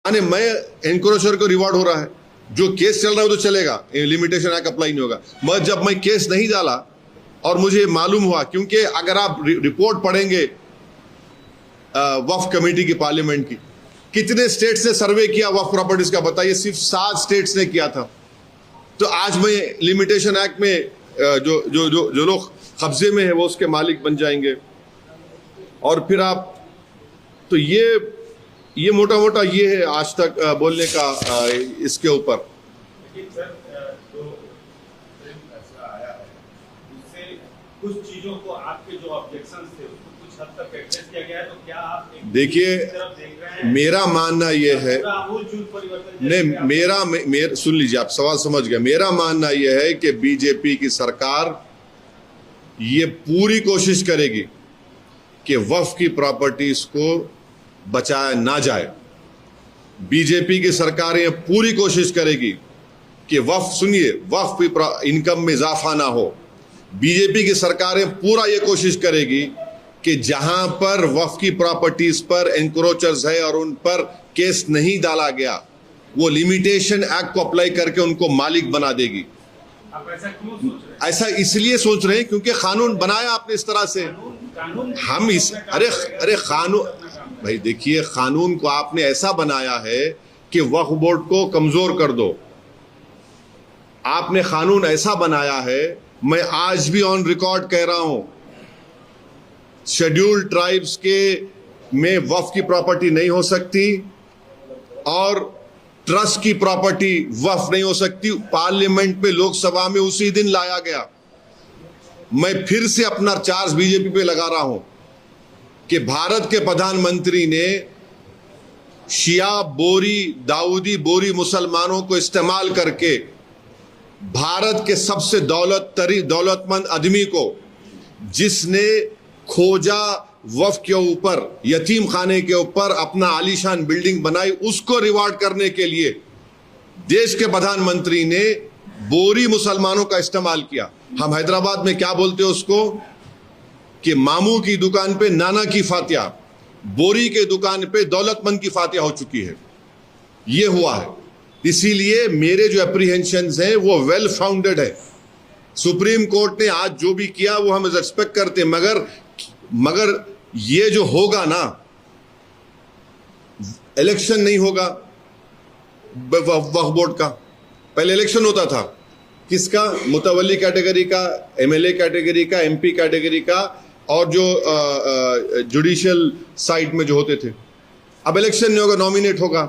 मैं एनक्रोचर को रिवॉर्ड हो रहा है, जो केस चल रहा है वो तो चलेगा, लिमिटेशन एक्ट अप्लाई नहीं होगा। मगर जब मैं केस नहीं डाला और मुझे मालूम हुआ, क्योंकि अगर आप रिपोर्ट पढ़ेंगे वक्फ कमेटी की, पार्लियामेंट की, कितने स्टेट्स ने सर्वे किया वक्फ प्रॉपर्टीज का, बताइए, सिर्फ 7 स्टेट्स ने किया था। तो आज मैं लिमिटेशन एक्ट में जो लोग कब्जे में है वो उसके मालिक बन जाएंगे। और फिर आप, तो ये मोटा मोटा ये है आज तक बोलने का इसके ऊपर। लेकिन सर, जो फैसला आया है उससे कुछ चीजों को, आपके जो ऑब्जेक्शंस थे उसको कुछ हद तक एड्रेस किया गया है, तो क्या आप देखिए, मेरा मानना ये है, नहीं, मेरा सुन लीजिए, आप सवाल समझ गए। मेरा मानना यह है कि बीजेपी की सरकार ये पूरी कोशिश करेगी कि वक्फ की प्रॉपर्टीज को बचाया ना जाए। बीजेपी की सरकार ये पूरी कोशिश करेगी कि वक्फ, सुनिए, वक्फ की इनकम में इजाफा ना हो। बीजेपी की सरकारें पूरा ये कोशिश करेगी कि जहां पर वक्फ की प्रॉपर्टीज पर एनक्रोचर्स है और उन पर केस नहीं डाला गया, वो लिमिटेशन एक्ट को अप्लाई करके उनको मालिक बना देगी। आप ऐसा क्यों सोच रहे हैं? ऐसा इसलिए सोच रहे हैं क्योंकि कानून बनाया आपने इस तरह से। हम इस अरे कानून, भाई देखिए, कानून को आपने ऐसा बनाया है कि वक्फ बोर्ड को कमजोर कर दो। आपने कानून ऐसा बनाया है, मैं आज भी ऑन रिकॉर्ड कह रहा हूं, शेड्यूल्ड ट्राइब्स के में वक्फ की प्रॉपर्टी नहीं हो सकती और ट्रस्ट की प्रॉपर्टी वक्फ नहीं हो सकती। पार्लियामेंट में, लोकसभा में उसी दिन लाया गया। मैं फिर से अपना चार्ज बीजेपी पे लगा रहा हूं कि भारत के प्रधानमंत्री ने शिया बोरी, दाऊदी बोरी मुसलमानों को इस्तेमाल करके भारत के सबसे दौलतमंद आदमी को, जिसने खोजा वक्फ के ऊपर, यतीम खाने के ऊपर अपना आलीशान बिल्डिंग बनाई, उसको रिवार्ड करने के लिए देश के प्रधानमंत्री ने बोरी मुसलमानों का इस्तेमाल किया। हम हैदराबाद में क्या बोलते हैं उसको, कि मामू की दुकान पे नाना की फातिया, बोरी के दुकान पे दौलतमंद की फातिया हो चुकी है। ये हुआ है। इसीलिए मेरे जो एप्रीहेंशंस हैं वो वेल फाउंडेड है। सुप्रीम कोर्ट ने आज जो भी किया वो हम रिस्पेक्ट करते हैं, मगर ये जो होगा ना, इलेक्शन नहीं होगा वक्फ बोर्ड का। पहले इलेक्शन होता था किसका, मुतवल्ली कैटेगरी का, एमएलए कैटेगरी का, एमपी कैटेगरी का, और जो जुडिशियल साइड में जो होते थे। अब इलेक्शन नहीं होगा, नॉमिनेट होगा।